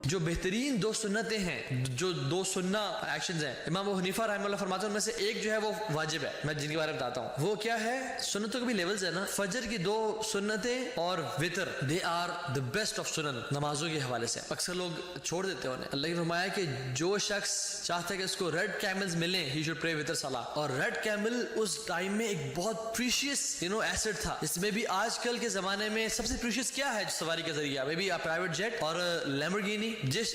جو بہترین دو سنتیں ہیں، جو دو سنہ ایکشنز ہیں، امام ابو حنیفہ رحمہ اللہ فرماتے ہیں ان میں سے ایک جو ہے وہ واجب ہے، میں جن کے بارے میں بتاتا ہوں وہ کیا ہے. سنتوں کے بھی لیولز ہیں نا. فجر کی دو سنتیں اور وتر، they are the best of سنن نمازوں کے حوالے سے. اکثر لوگ چھوڑ دیتے ہیں انہیں. اللہ نے فرمایا کہ جو شخص چاہتا ہے کہ اس کو ریڈ کیملز ملیں، ہی شوڈ پرے وتر صلاح. اور ریڈ کیمل اس ٹائم میں ایک بہت پریشیس ایسٹ تھا. اس میں بھی آج کل کے زمانے میں سب سے پریشیس کیا ہے سواری کا ذریعہ؟ میں بھی پرائیویٹ جیٹ اور لیمبورگینی. جس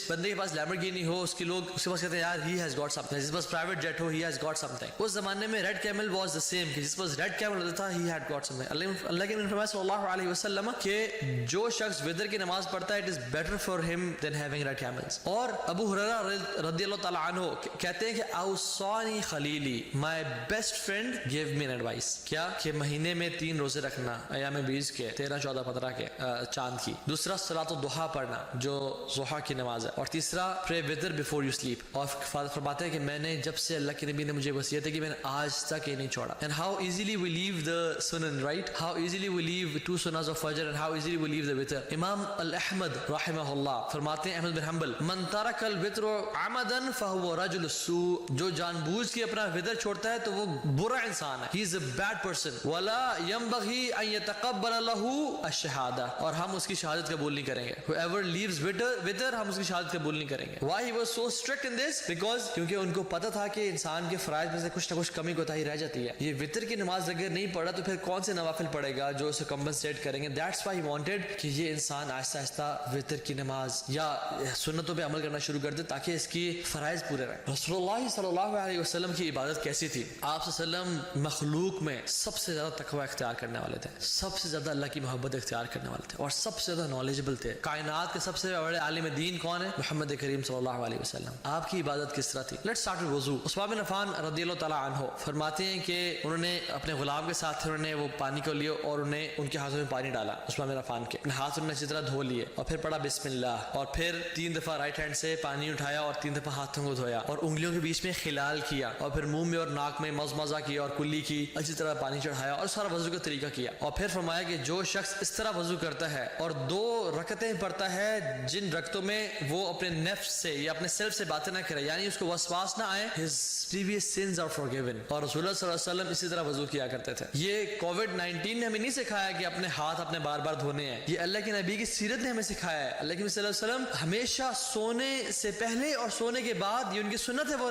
بندے کے پاس لیمبورگینی ہو اس کے لوگ اس کے پاس کہتے ہیں یار he has got something. جس کے پاس پرائیویٹ جیٹ ہو he has got something. اس زمانے میں red camel was the same, کہ جس کے پاس ریڈ کیمل ہوتا تھا he had got something. اللہ کے نبی صلی اللہ علیہ وسلم کہ جو شخص وتر کی نماز پڑھتا ہے اٹ از بیٹر فار ہم دین ہیونگ ریڈ کیملز. اور ابو ہریرہ رضی اللہ تعالی عنہ کہتے ہیں کہ اوصانی خلیلی، my best friend gave me an advice. کیا کہ مہینے میں 3 روزے رکھنا، ایام 20 کے، 13 14 15 کے چاند کی. دوسرا صلاۃ الضحیٰ پڑھنا جو ضحیٰ کی نماز ہے. اور تیسرا پرے وتر بیفور یو سلیپ. اور فرماتے ہیں کہ میں نے جب سے اللہ کے نبی نے مجھے وصیت ہے کہ میں نے آج تک یہ نہیں چھوڑا. And how easily we leave the سنن، right? How easily we leave 2 سننز آف فجر، and how easily we leave the وتر. امام الاحمد رحمہ اللہ فرماتے ہیں، احمد بن حنبل، من ترک الوتر عمدا فهو رجل السوء. جو جان بوجھ کے اپنا وتر چھوڑتا ہے تو وہ برا انسان ہے. ہی از اے بیڈ پرسن. ولا ينبغي ان يتقبل له الشهادہ. اور ہم اس کی شہادت قبول نہیں کریں گے. whoever leaves witr ہم اس کی شہادت قبول نہیں کریں گے. why he was so strict in this? because کیونکہ ان کو پتا تھا کہ انسان کے فرائض میں سے کچھ نہ کچھ کمی کوتاہی رہ جاتی ہے. یہ وتر کی نماز اگر نہیں پڑھا تو پھر کون سے نوافل پڑھے گا جو اسے کمپنسیٹ کریں گے. that's why he wanted کہ یہ انسان آہستہ آہستہ وتر کی نماز یا سنتوں پہ عمل کرنا شروع کر دے تاکہ اس کی فرائض پورے رہیں. رسول اللہ صلی اللہ علیہ وسلم کی عبادت کیسی تھی؟ آپ صلی اللہ علیہ وسلم مخلوق میں سب سے زیادہ تقوی اختیار کرنے والے تھے، سب سے زیادہ اللہ کی محبت اختیار کرنے والے تھے، اور سب سے زیادہ نالجبل تھے. کائنات کے سب سے بڑے عالم دین کون ہے؟ محمد کریم صلی اللہ علیہ وسلم. آپ کی عبادت کس طرح تھی؟ لیٹس اسٹارٹ ود وضو. عثمان بن عفان رضی اللہ تعالی عنہ فرماتے ہیں کہ انہوں نے اپنے غلام کے ساتھ انہوں نے وہ پانی کو لیا اور انہیں ان کے ہاتھوں میں پانی ڈالا. عثمان بن عفان کے ہاتھ انہوں نے اسی طرح دھو لیے اور پھر پڑھا بسم اللہ، اور پھر 3 دفعہ رائٹ ہینڈ سے پانی اٹھایا اور 3 دفعہ ہاتھوں کو دھویا اور انگلیوں کے بیچ میں خلال کیا اور پھر منہ میں اور ناک میں مزمزہ کیا اور کلی کی، اچھی طرح پانی چڑھایا اور سارا وضو کا طریقہ کیا. اور پھر فرمایا کہ جو شخص اس طرح وضو کرتا ہے اور 2 رکعتیں پڑھتا ہے جن رکعتوں میں وہ اپنے نفس سے یا اپنے سیلف سے باتیں نہ کرے، یعنی اس کو وسواس نہ آئے، his previous sins are forgiven. اور رسول اللہ صلی اللہ علیہ وسلم اسی طرح وضو کیا کرتے تھے. یہ کووڈ-19 نے ہمیں نہیں سکھایا کہ اپنے ہاتھ اپنے بار بار دھونے ہیں، یہ اللہ کے نبی کی سیرت نے ہمیں سکھایا ہے. اللہ کے نبی صلی اللہ علیہ وسلم ہمیشہ سونے سے پہلے اور سونے کے بعد یہ ان کی سنت ہے وہ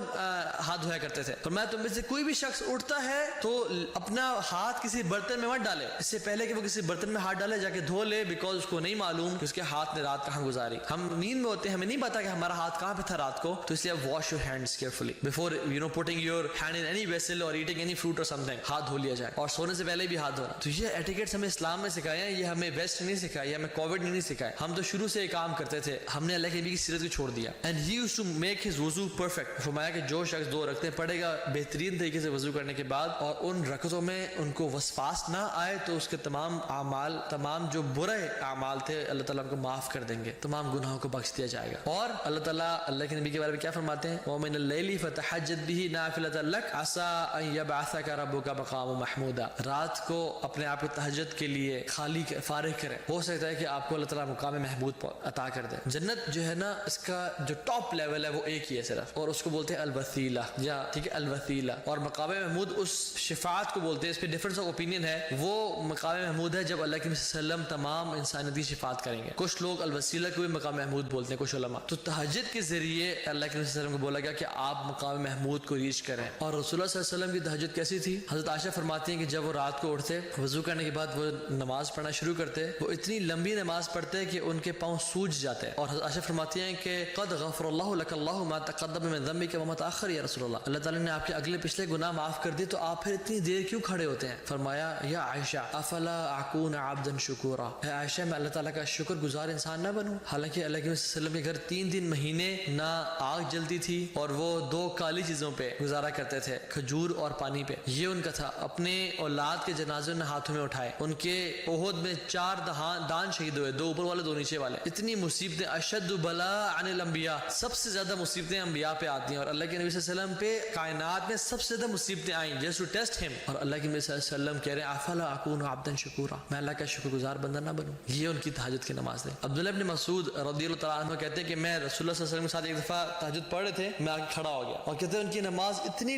ہاتھ دھویا کرتے تھے. فرمایا تم میں سے کوئی بھی شخص اٹھتا ہے تو اپنا ہاتھ کسی برتن میں مت ڈالے اس سے پہلے کہ وہ کسی برتن میں ہاتھ ڈالے، جا کے دھو لے، بیکاز اس کو نہیں معلوم کہ اس کے ہاتھ نے رات کہاں گزاری. ہم نیند میں ہوتے ہیں، ہمیں نہیں پتا کہ ہمارا ہاتھ کہاں پہ تھا رات کو، تو اس لیے wash your hands carefully before putting your hand in any vessel اور ایٹنگ اینی فروٹ اور سم تھنگ. ہاتھ دھو لیا جائے اور سونے سے پہلے بھی ہاتھ دھونا. تو یہ ایٹیکیٹس ہمیں اسلام میں سکھائے ہیں، یہ ہمیں ویسٹ نہیں سکھایا، ہمیں کووڈ نے نہیں سکھایا. ہم تو شروع سے یہ کام کرتے تھے، ہم نے اللہ کے نبی کی سیرت کو چھوڑ دیا. And he used to make his وضو پرفیکٹ. فرمایا کہ جو شخص 2 رکعتیں پڑھے گا بہترین طریقے سے وضو کرنے کے بعد اور ان رکعتوں میں ان کو وسواس نہ آئے تو اس کے تمام اعمال، تمام جو برے اعمال تھے اللہ تعالیٰ ان کو معاف کر دیں گے، تمام گناہوں کو بخش دیا جائے گا. اور اللہ تعالیٰ اللہ کے نبی کے بارے میں کیا فرماتے ہیں؟ وَمِنَ اللَّيْلِ فَتَحَجَّدْ بِهِ نَافِلَةً لَكَ عَسَىٰ أَن يَبْعَثَكَ رَبُّكَ مَقَامًا مَحْمُودًا. رات کو اپنے آپ کو تہجد کے لیے خالی فارغ کریں، ہو سکتا ہے کہ آپ کو اللہ تعالیٰ مقام محمود عطا کر دے. جنت جو ہے نا اس کا جو ٹاپ لیول ہے وہ ایک ہی ہے صرف، اور اس کو بولتے ہیں الوسیلہ، یا ٹھیک ہے الوسیلہ. اور مقام محمود اس شفاعت کو بولتے ہیں، اس پہ ڈفرنس آف اوپینین ہے. وہ مقام محمود ہے جب اللہ کے نبی صلی اللہ علیہ وسلم تمام انسانیت کی شفاعت کریں گے. کچھ لوگ الوسیلہ کو بھی مقام محمود بولتے ہیں، کچھ علماء. تو تہجد کے ذریعے اللہ کے نبی صلی اللہ علیہ وسلم کو بولا گیا کہ آپ مقام محمود کو ریچ کریں. اور رسول اللہ صلی اللہ علیہ وسلم کی تہجد کیسی تھی؟ حضرت عائشہ فرماتی ہیں کہ جب وہ رات کو اٹھتے، وضو کرنے کے بعد وہ نماز پڑھنا شروع کرتے، وہ اتنی لمبی نماز پڑھتے کہ ان کے پاؤں سوج جاتے. اور حضرت عائشہ فرماتی ہیں کہ قد غفر اللہ لک اللہ ما تقدم من ذنبک وما تاخر یا رسول اللہ. اللہ تعالیٰ نے آپ کے اگلے پچھلے گناہ معاف کر دیے تو آپ پھر اتنی دیر کیوں کھڑے ہوتے ہیں؟ فرمایا یا عائشہ افلا اکون عبدا شکورا، اے عائشہ میں اللہ تعالیٰ کا شکر گزار انسان نہ بنوں؟ حالانکہ اللہ کے وسلم کے گھر 3 مہینے نہ آگ جلتی تھی اور وہ 2 کالی چیزوں پہ گزارا کرتے تھے، کھجور اور پانی پہ. یہ ان کا تھا. اپنے اولاد کے جنازے نے ہاتھوں میں اٹھائے. ان کے احد میں 4 دان شہید ہوئے، 2 اوپر والے 2 نیچے والے. اتنی مصیبتیں، اشد بلاء عن الانبیاء، سب سے زیادہ مصیبتیں انبیاء پہ آتی ہیں، اور اللہ کے نبی صلی اللہ علیہ وسلم پہ کائنات میں سب سے زیادہ مصیبتیں آئیں جسٹ ٹو ٹیسٹ ہم. اور اللہ کے نبی صلی اللہ علیہ وسلم کہہ رہے ہیں افلا اکون عبدا شکورا، میں اللہ کا شکر گزار بندہ نہ بنوں. یہ ان کی تہجد کی نماز ہے. عبداللہ ابن مسعود مسعود رضی اللہ تعالیٰ عنہ کہتے ہیں کہ میں رسول اللہ صلی اللہ علیہ وسلم کے ساتھ ایک دفعہ تہجد پڑھ رہے تھے, میں آگے کھڑا ہو گیا, اور کہتے ہیں ان کی نماز اتنی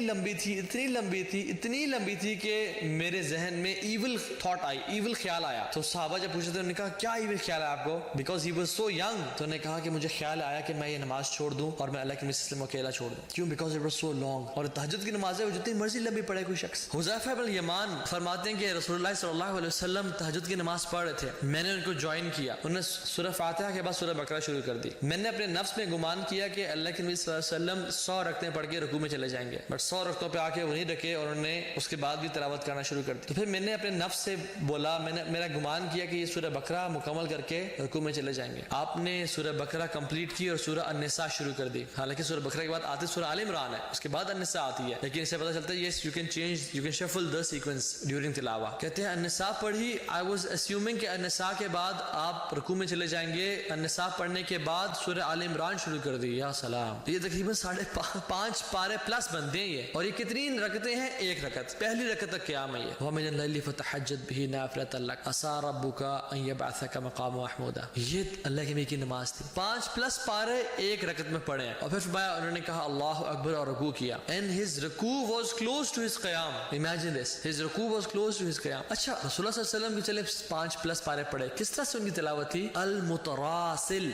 لمبی تھی کہ میرے ذہن میں ایول تھاٹ آئی, ایول خیال آیا. تو صحابہ جب پوچھتے تھے, انہوں نے کہا کیا ایول خیال ہے آپ کو, because he was so young. تو انہوں نے کہا کہ مجھے خیال آیا کہ میں یہ نماز چھوڑ دوں اور میں اللہ کے نبی صلی اللہ علیہ وسلم کو اکیلا چھوڑ دوں. کیوں؟ Because it was so long. اور تہجد کی نماز ہے وہ جتنی مرضی لمبی پڑھے کوئی شخص. حذیفہ بن الیمان فرماتے ہیں کہ رسول اللہ صلی اللہ علیہ وسلم تہجد کی نماز پڑھ رہے تھے, میں نے ان کو جوائن کیا. انہوں نے سورہ فاتحہ کے بعد سورہ بقرہ شروع کر دی. میں نے اپنے نفس میں گمان کیا کہ اللہ کے نبی صلی اللہ علیہ وسلم 100 رکعتیں پڑھ کے رکوع میں چلے جائیں گے, بٹ 100 رکعتوں پہ آ کے وہ نہیں رکے اور انہوں نے اس کے بعد بھی تلاوت کرنا شروع کر دی. تو پھر میں نے اپنے نفس سے بولا, میرا گمان کیا کہ یہ سورہ بقرہ مکمل کر کے رکوع میں چلے جائیں گے. آپ نے سورہ بقرہ کمپلیٹ کی اور سورہ النساء شروع کر دی. حالانکہ سورہ بقرہ کے بعد آتی سورہ آل عمران ہے, اس کے بعد النساء آتی ہے, لیکن اس سے پتہ چلتا ہے yes you can shuffle the sequence during تلاوہ. کہتے ہیں النساء پڑھی, I was assuming کہ النساء کے بعد آپ رکوع میں چلے جائیں گے. النساء پڑھنے کے بعد سورہ آل عمران شروع کر دی. یا سلام, یہ تقریباً 5.5 پارے پلس بنتے ہیں یہ. اور یہ کتنی رکعتیں ہیں؟ ایک رکعت, پہلی رکعت تک قیام ہے. یہ وَمِنَ اللَّيْلِ فَتَحَجَّدْ بِهِ نَافِلَةً لَكَ عَسَىٰ رَبُّكَ أَن يَبْعَثَكَ مَقَامًا مَحْمُودًا. یہ اللہ کے نبی کی نماز تھی. 5 پلس پارے ایک رکعت میں پڑھے ہیں. اور پھر فرمایا, انہوں نے کہا اللہ اکبر اور رکوع کیا. And his رکوع was close to his قیام. Imagine this, his رکوع was close to his قیام. اچھا, رسول اللہ صلی اللہ علیہ وسلم کی چلے 5 پلس پارے پڑھے, کس طرح سے ان کی تلاوت تھی؟ المتراسل.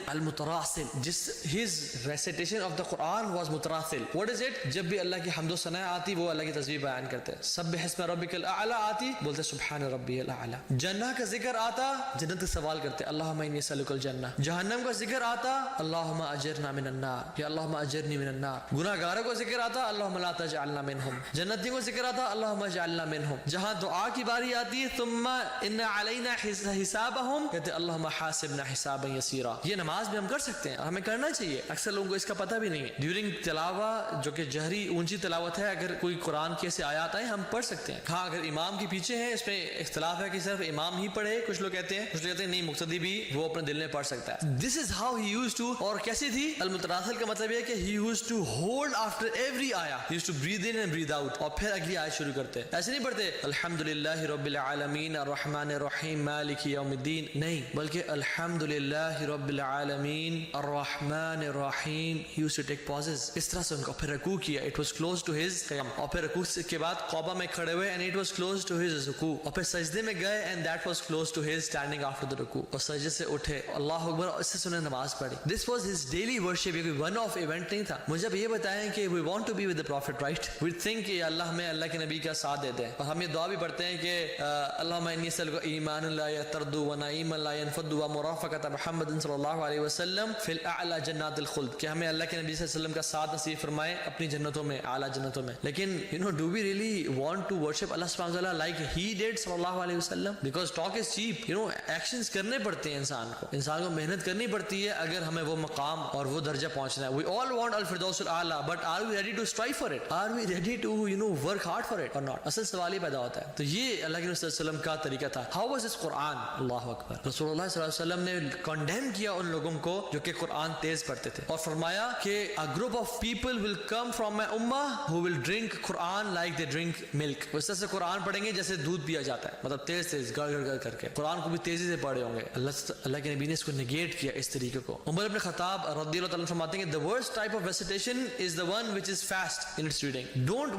جس his recitation of the Quran was متراسل. What is it? جب بھی اللہ کی حمد و ثنا آتی وہ اللہ کی تسبیح بیان کرتے. سبح اسم ربک الاعلی آتی, بولتے سبحان ربی الاعلی. جنہ کا ذکر آتا, جنت کا سوال کرتے اللہم انی اسألک الجنہ. جہنم کا ذکر آتا, اللہم اجرنا من النار, یا اللہم اجرنی من النار. گناہ گاروں کو ذکر آتا, اللہم لا تجعلنا منہم. جنتیوں کو ذکر آتا, اللہم اجعلنا منہم. جہاں دعا کی باری آتی, ثم ان علینا حسابہم, کہتے اللہم حاسبنا حسابا یسیرا. یہ نماز میں ہم کر سکتے ہیں, ہمیں کرنا چاہیے. اکثر لوگوں کو اس کا پتہ بھی نہیں ہے. ڈیورنگ تلاوہ, جو کہ جہری اونچی تلاوت ہے, اگر کوئی قرآن کی ایسے آیات آئیں ہم پڑھ سکتے ہیں. ہاں, اگر امام کے پیچھے ہیں, اس میں اختلاف ہے کہ صرف امام ہی پڑھے. کچھ لوگ کہتے ہیں نہیں, مقتدی بھی وہ اپنے دل میں پڑھ سکتا ہے. This is how he used to. اور کیسی تھی المتراسل کا مطلب یہ ہے کہ he used to hold after every آیا, he used to breathe in and breathe out, اور پھر اگلی آیت شروع کرتے. ایسے نہیں پڑھتے الحمدللہ رب العالمین الرحمن الرحیم مالک یوم الدین, نہیں, بلکہ الحمدللہ رب العالمین الرحمن الرحیم. He used to take pauses. اس طرح سے ان کو پھر رکوع کیا, it was close to his قیام. اور پھر رکوع کے بعد قعبہ میں کھڑے ہوئے, and it was close to his رکوع. اور پھر سجدے میں گئے, and that was close to his standing after the رکوع. اور سجدے سے اٹھے, اللہ اکبر, اور اس سے انہوں نے نماز پڑھی. This was his daily worship. یہ کوئی ون آف ایونٹ نہیں تھا. مجھے اب یہ بتائیں کہ we want to be with the prophet, right? We think کہ اللہ ہمیں اللہ کے نبی کا ساتھ دے دے. اور ہم یہ دعا بھی پڑھتے ہیں کہ اللہم انی اسألک ایمانا لا یرتد ونعیما لا ینفد ومرافقۃ محمد صلی اللہ علیہ وسلم فی الاعلی جنات الخلد, کہ ہمیں اللہ کے نبی صلی اللہ علیہ وسلم کا ساتھ نصیب فرمائے اپنی جنتوں میں, اعلیٰ جنتوں میں. لیکن do we really want to worship Allah subhanahu wa ta'ala like he did صلی اللہ علیہ وسلم? Because talk is cheap. Actions کرنے پڑتے ہیں انسان کو محنت کرنی پڑتی ہے اگر ہمیں وہ مقام اور وہ درجہ پہنچنا ہے. We all want الفردوس الاعلیٰ, but are we ready to strive for it? Are we ready to work hard for it or not? اصل سوال ہی پیدا ہوتا ہے. تو یہ اللہ کے نبی صلی اللہ علیہ وسلم کا طریقہ تھا. How was this Quran? اللہ اکبر. رسول اللہ صلی اللہ علیہ وسلم نے کنڈیم کیا ان لوگوں کو جو کہ قرآن تیز پڑھتے تھے, اور فرمایا کہ a group of people will come from my ummah who will drink Quran like they drink milk. اس طرح سے قرآن پڑھیں گے جیسے دودھ پیا جاتا ہے, مطلب تیز گڑ گڑ کر کے قرآن کو بھی تیزی سے پڑھے ہوں گے. اللہ کے نبی نے اس کو نگیٹ کیا اس طریقے کو. عمر بن خطاب رضی اللہ تعالیٰ فرماتے ہیں کہ the worst type of recitation is the one which is fast in its reading.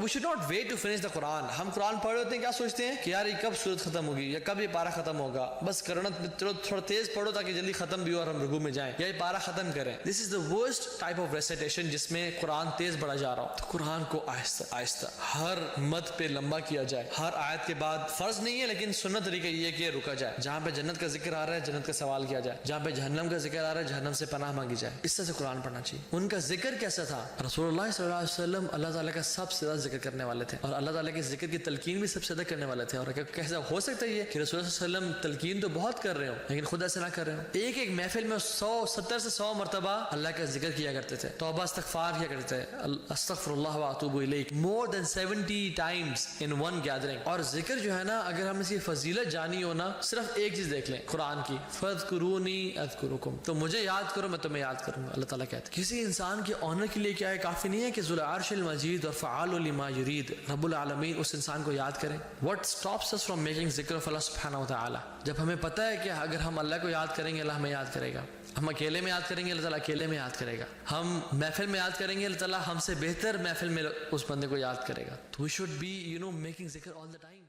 We should not wait to finish the Quran. ہم قرآن پڑھ رہے ہوتے ہیں, کیا سوچتے ہیں کہ یار یہ کب سورت ختم ہوگی یا کب یہ پارہ ختم ہوگا, بس کرنا تھوڑا تیز پڑھو تاکہ جلدی ختم بھی ہو اور ہم رکوع میں جائیں, یا یہ پارہ ختم کریں. This is the worst type of recitation جس میں قرآن تیز بڑھا جا رہا ہو. تو قرآن کو آہستہ آہستہ ہر مد پہ لمبا کیا جائے. ہر آیت کے بعد فرض نہیں ہے لیکن سنت طریقہ یہ ہے کہ رکا جائے. جہاں پہ جنت کا ذکر آ رہا ہے جنت کا سوال کیا جائے, جہاں پہ جہنم کا ذکر آ رہا ہے جہنم سے پناہ مانگی جائے. اس طرح سے قرآن پڑھنا چاہیے. ان کا ذکر کیسا تھا؟ رسول اللہ صلی اللہ علیہ وسلم اللہ تعالیٰ کا سب سے زیادہ ذکر کرنے والے تھے, اور اللہ تعالیٰ کے ذکر کی تلقین بھی سب سے زیادہ کرنے والے تھے. اور کیسا ہو سکتا ہے یہ کہ رسول اللہ صلی اللہ علیہ وسلم تلقین تو بہت کر رہے ہوں لیکن خود ایسا نہ کر رہے ہوں. ایک ایک محفل میں 70 سے 100 مرتبہ اللہ کا ذکر کیا کرتے تھے, توبہ استغفار کیا کرتے تھے, استغفر اللہ واتوب الیہ, more than 70 times in one gathering. اور ذکر جو ہے نا, اگر ہم اس کی فضیلت جانی ہو نا, صرف ایک چیز دیکھ لیں قرآن کی, فاذکرونی اذکرکم, تو مجھے یاد کرو میں تمہیں یاد کروں گا. اللہ تعالیٰ کہتے ہیں کسی انسان کے آنر کے لیے کیا ہے, کافی نہیں ہے کہ ذو العرش المجید اور فعال لما یرید رب العالمین اس انسان کو یاد کریں. What stops us from making ذکر of Allah سبحانہ وتعالی؟ جب ہمیں پتہ ہے کہ اگر ہم اللہ کو یاد کریں گے اللہ ہمیں یاد کرے گا. ہم اکیلے میں یاد کریں گے اللہ تعالیٰ اکیلے میں یاد کرے گا. ہم محفل میں یاد کریں گے اللہ تعالیٰ ہم سے بہتر محفل میں اس بندے کو یاد کرے گا. تو we should be, میکنگ ذکر all the time.